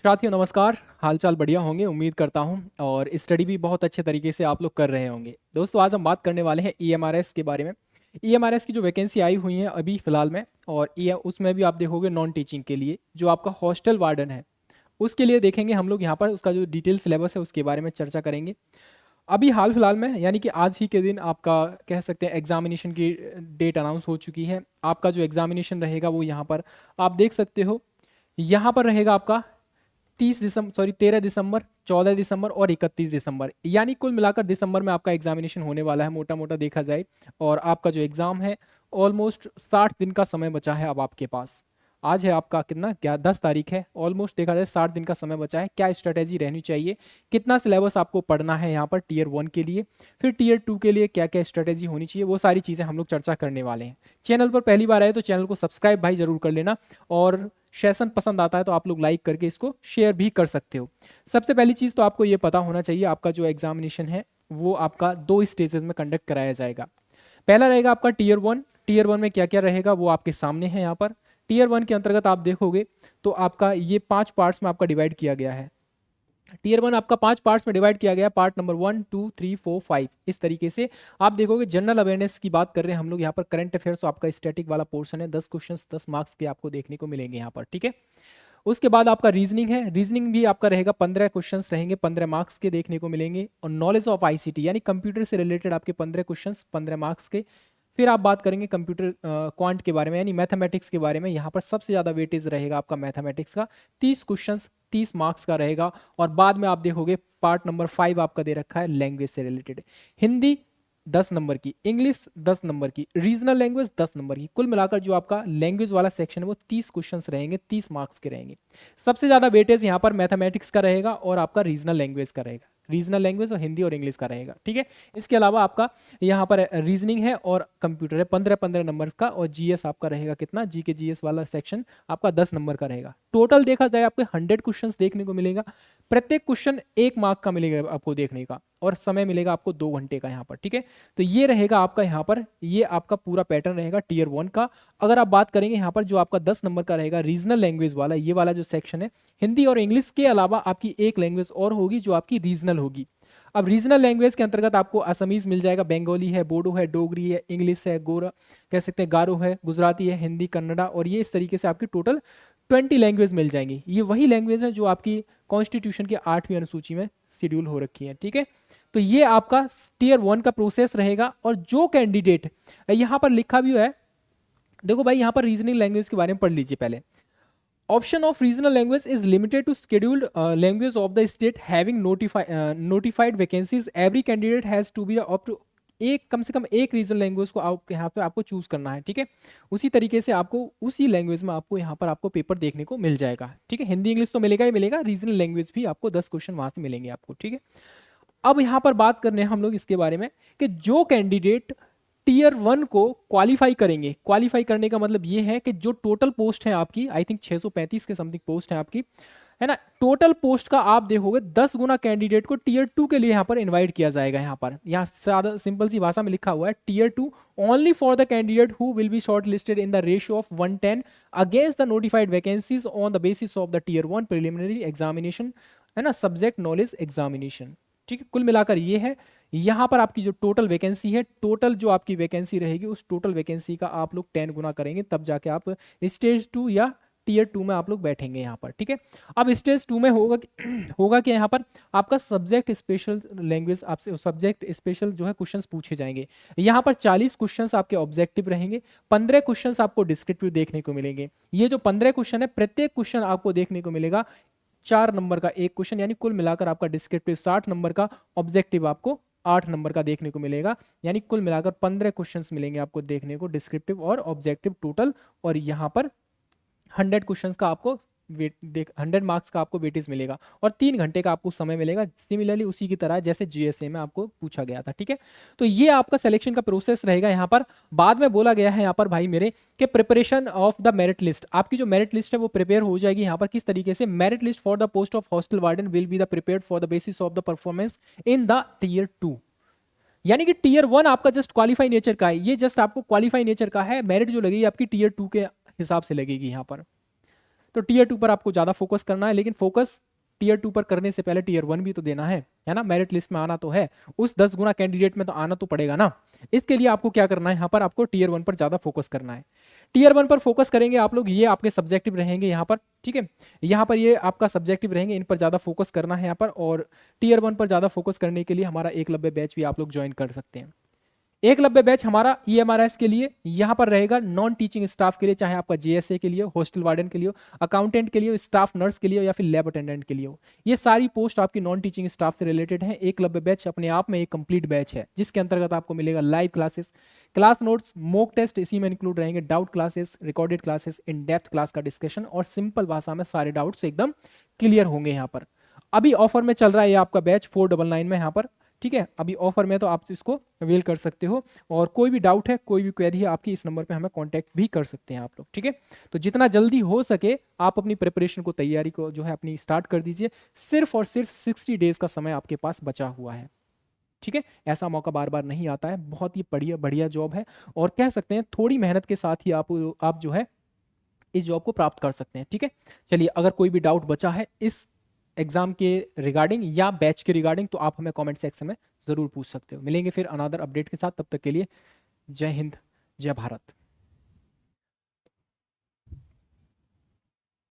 साथियों नमस्कार। हालचाल बढ़िया होंगे उम्मीद करता हूं और स्टडी भी बहुत अच्छे तरीके से आप लोग कर रहे होंगे। दोस्तों आज हम बात करने वाले हैं ईएमआरएस के बारे में। ईएमआरएस की जो वैकेंसी आई हुई है अभी फ़िलहाल में, और ये उसमें भी आप देखोगे नॉन टीचिंग के लिए जो आपका हॉस्टल वार्डन है उसके लिए देखेंगे हम लोग। यहाँ पर उसका जो डिटेल सिलेबस है उसके बारे में चर्चा करेंगे। अभी हाल फिलहाल में यानी कि आज ही के दिन आपका कह सकते हैं एग्जामिनेशन की डेट अनाउंस हो चुकी है। आपका जो एग्जामिनेशन रहेगा वो यहाँ पर आप देख सकते हो। यहाँ पर रहेगा आपका 13 दिसंबर, 14 दिसंबर और 31 दिसंबर, यानी कुल मिलाकर दिसंबर में आपका एग्जामिनेशन होने वाला है मोटा मोटा देखा जाए। और आपका जो एग्जाम है ऑलमोस्ट 60 दिन का समय बचा है अब आपके पास। आज है आपका कितना, क्या 10 तारीख है। ऑलमोस्ट देखा जाए 60 दिन का समय बचा है। क्या स्ट्रेटेजी रहनी चाहिए, कितना सिलेबस आपको पढ़ना है यहाँ पर टीयर 1 के लिए, फिर टीयर 2 के लिए क्या क्या स्ट्रेटेजी होनी चाहिए, वो सारी चीज़ें हम लोग चर्चा करने वाले हैं। चैनल पर पहली बार आए तो चैनल को सब्सक्राइब भाई जरूर कर लेना, और सेशन पसंद आता है तो आप लोग लाइक करके इसको शेयर भी कर सकते हो। सबसे पहली चीज़ तो आपको ये पता होना चाहिए, आपका जो एग्जामिनेशन है वो आपका 2 स्टेजेस में कंडक्ट कराया जाएगा। पहला रहेगा आपका टीयर 1। टीयर 1 में क्या क्या रहेगा वो आपके सामने है यहाँ पर। टीयर 1 के अंतर्गत आप देखोगे तो आपका ये 5 पार्ट्स में आपका डिवाइड किया गया है। टीयर 1 आपका 5 पार्ट्स में डिवाइड किया गया, पार्ट नंबर 1 2 3 4 5 इस तरीके से। आप देखोगे जनरल अवेयरनेस की बात कर रहे हैं हम लोग यहाँ पर, करंट अफेयर्स तो आपका स्टैटिक वाला पोर्शन है, 10 क्वेश्चन 10 मार्क्स के आपको देखने को मिलेंगे यहाँ पर, ठीक है। उसके बाद आपका रीजनिंग है। रीजनिंग भी आपका रहेगा, 15 क्वेश्चंस रहेंगे, 15 मार्क्स के देखने को मिलेंगे। और नॉलेज ऑफ आईसीटी यानी कंप्यूटर से रिलेटेड आपके 15 क्वेश्चंस 15 मार्क्स के। फिर आप बात करेंगे कंप्यूटर क्वांट के बारे में यानी मैथमेटिक्स के बारे में। यहाँ पर सबसे ज़्यादा वेटेज रहेगा आपका मैथमेटिक्स का, 30 क्वेश्चंस 30 मार्क्स का रहेगा। और बाद में आप देखोगे पार्ट नंबर 5 आपका दे रखा है लैंग्वेज से रिलेटेड। हिंदी 10 नंबर की, इंग्लिश 10 नंबर की, रीजनल लैंग्वेज 10 नंबर की। कुल मिलाकर जो आपका लैंग्वेज वाला सेक्शन है वो 30 क्वेश्चंस रहेंगे, 30 मार्क्स के रहेंगे। सबसे ज्यादा वेटेज यहाँ पर मैथमेटिक्स का रहेगा और आपका रीजनल लैंग्वेज का रहेगा। रीजनल लैंग्वेज और हिंदी और इंग्लिश का रहेगा, ठीक है। इसके अलावा आपका यहाँ पर रीजनिंग है और कंप्यूटर है, 15-15 नंबर्स का। और जीएस आपका रहेगा कितना, जी के जीएस वाला सेक्शन आपका 10 नंबर का रहेगा। टोटल देखा जाए आपको 100 क्वेश्चंस देखने को मिलेगा। प्रत्येक क्वेश्चन 1 मार्क का मिलेगा आपको देखने का, और समय मिलेगा आपको 2 घंटे का यहाँ पर, ठीक है। तो ये रहेगा आपका यहाँ पर, ये आपका पूरा पैटर्न रहेगा टीयर 1 का। अगर आप बात करेंगे यहाँ पर जो आपका 10 नंबर का रहेगा रीजनल लैंग्वेज वाला, ये वाला जो सेक्शन है, हिंदी और इंग्लिश के अलावा आपकी एक लैंग्वेज और होगी जो आपकी रीजनल होगी। अब रीजनल लैंग्वेज के अंतर्गत आपको असमीज मिल जाएगा, बंगाली है, बोडो है, डोगरी है, इंग्लिश है, गोरा कह सकते हैं, गारो है, गुजराती है, हिंदी, कन्नड़ा, और ये इस तरीके से आपकी टोटल 20 लैंग्वेज मिल जाएंगी। ये वही लैंग्वेज है जो आपकी कॉन्स्टिट्यूशन की 8वीं अनुसूची में शेड्यूल हो रखी है, ठीक है। तो ये आपका टीयर 1 का प्रोसेस रहेगा। और जो कैंडिडेट यहां पर लिखा भी है, देखो भाई यहाँ पर रीजनिंग लैंग्वेज के बारे में पढ़ लीजिए पहले। Option of regional language is limited to scheduled language of the state having notified vacancies. Every candidate has to be up to एक, कम से कम एक रीजनल लैंग्वेज को आप यहाँ पे आपको चूज करना है, ठीक है। उसी तरीके से आपको उसी लैंग्वेज में आपको यहाँ पर आपको पेपर देखने को मिल जाएगा, ठीक है। हिंदी इंग्लिश तो मिलेगा ही मिलेगा, रीजनल लैंग्वेज भी आपको 10 क्वेश्चन वहां से मिलेंगे आपको, ठीक है। अब यहाँ पर बात करने हैं हम लोग इसके बारे में कि जो कैंडिडेट टीयर 1 को क्वालिफाई करेंगे, क्वालिफाई करने का मतलब ये है कि जो टोटल पोस्ट है आपकी, आई थिंक 635 के समथिंग पोस्ट है आपकी, है ना। टोटल पोस्ट का आप देखोगे 10 गुना कैंडिडेट को टीयर 2 के लिए यहाँ पर इनवाइट किया जाएगा। यहाँ सादा सिंपल सी भाषा में लिखा हुआ है, tier 2 only for the candidate who will be shortlisted in the ratio of 110 against the notified vacancies on the basis of the tier 1 preliminary examination, है ना, सब्जेक्ट नॉलेज एग्जामिनेशन, ठीक है। कुल मिलाकर ये है। यहां पर आपकी जो टोटल वैकेंसी है, टोटल जो आपकी वैकेंसी रहेगी उस टोटल वैकेंसी का आप लोग 10 गुना करेंगे, तब जाके आप स्टेज 2 या टीयर 2 में आप लोग बैठेंगे यहाँ पर, ठीक है। अब स्टेज 2 में होगा होगा कि यहाँ पर आपका सब्जेक्ट स्पेशल लैंग्वेज, आपसे सब्जेक्ट स्पेशल जो है क्वेश्चंस पूछे जाएंगे। यहाँ पर 40 क्वेश्चंस आपके ऑब्जेक्टिव रहेंगे, 15 क्वेश्चंस आपको डिस्क्रिप्टिव देखने को मिलेंगे। ये जो 15 क्वेश्चन है, प्रत्येक क्वेश्चन आपको देखने को मिलेगा 4 नंबर का एक क्वेश्चन, यानी कुल मिलाकर आपका डिस्क्रिप्टिव 60 नंबर का, ऑब्जेक्टिव आपको 8 नंबर का देखने को मिलेगा। यानी कुल मिलाकर 15 क्वेश्चंस मिलेंगे आपको देखने को, डिस्क्रिप्टिव और ऑब्जेक्टिव टोटल। और यहाँ पर 100 क्वेश्चंस का आपको 100 मार्क्स का आपको वेटेज मिलेगा, और 3 घंटे का आपको समय मिलेगा, सिमिलरली उसी की तरह जैसे जीएसए में आपको पूछा गया था, ठीक है। तो ये आपका सिलेक्शन का प्रोसेस रहेगा। यहाँ पर बाद में बोला गया है यहाँ पर भाई मेरे कि preparation of the merit list, आपकी जो मेरिट लिस्ट है वो प्रिपेयर हो जाएगी। यहाँ पर किस तरीके से, merit list for the post of hostel warden will be the prepared for the basis of the performance in the tier 2। यानी कि टीयर 1 आपका जस्ट क्वालिफाई नेचर का है, ये जस्ट आपको क्वालिफाई नेचर का है। मेरिट जो लगेगी आपकी टीयर 2 के हिसाब से लगेगी यहाँ पर। तो टीयर 2 पर आपको ज़्यादा फोकस करना है, लेकिन फोकस टीयर 2 पर करने से पहले टीयर 1 भी तो देना है ना, मेरिट लिस्ट में आना तो है, उस 10 गुना कैंडिडेट में तो आना तो पड़ेगा ना। इसके लिए आपको क्या करना है, यहाँ पर आपको टीयर 1 पर ज़्यादा फोकस करना है। टीयर 1 पर फोकस करेंगे आप लोग, ये आपके सब्जेक्टिव रहेंगे यहाँ पर, ठीक है, यहाँ पर ये आपका सब्जेक्टिव रहेंगे, इन पर ज़्यादा फोकस करना है यहाँ पर। और टीयर 1 पर ज़्यादा फोकस करने के लिए हमारा एकलव्य बैच भी आप लोग ज्वाइन कर सकते हैं। एकलव्य बैच हमारा ईएमआरएस के लिए यहाँ पर रहेगा, नॉन टीचिंग स्टाफ के लिए, चाहे आपका जेएसए के लिए हो, हॉस्टल वार्डन के लिए हो, अकाउंटेंट के लिए हो, स्टाफ नर्स के लिए हो, या फिर लैब अटेंडेंट के लिए हो, ये सारी पोस्ट आपकी नॉन टीचिंग स्टाफ से रिलेटेड है। एकलव्य बैच अपने आप में एक कंप्लीट बैच है, जिसके अंतर्गत आपको मिलेगा live classes, class notes, mock test इसी में इंक्लूड रहेंगे, doubt classes, recorded classes, in depth class का डिस्कशन, और सिंपल भाषा में सारे डाउट्स एकदम क्लियर होंगे यहाँ पर। अभी ऑफर में चल रहा है ये आपका बैच 499 में यहाँ पर, ठीक है, अभी ऑफर में, तो आप इसको अवेल कर सकते हो। और कोई भी डाउट है, कोई भी क्वेरी है आपकी, इस नंबर पे हमें कांटेक्ट भी कर सकते हैं आप लोग, ठीक है। तो जितना जल्दी हो सके आप अपनी प्रिपरेशन को, तैयारी को जो है अपनी स्टार्ट कर दीजिए। सिर्फ और सिर्फ 60 डेज का समय आपके पास बचा हुआ है, ठीक है। ऐसा मौका बार बार नहीं आता है, बहुत ही बढ़िया बढ़िया जॉब है, और कह सकते हैं थोड़ी मेहनत के साथ ही आप जो है इस जॉब को प्राप्त कर सकते हैं, ठीक है। चलिए, अगर कोई भी डाउट बचा है इस एग्जाम के रिगार्डिंग या बैच के रिगार्डिंग, तो आप हमें कमेंट सेक्शन में जरूर पूछ सकते हो। मिलेंगे फिर अनदर अपडेट के साथ, तब तक के लिए जय हिंद, जय भारत।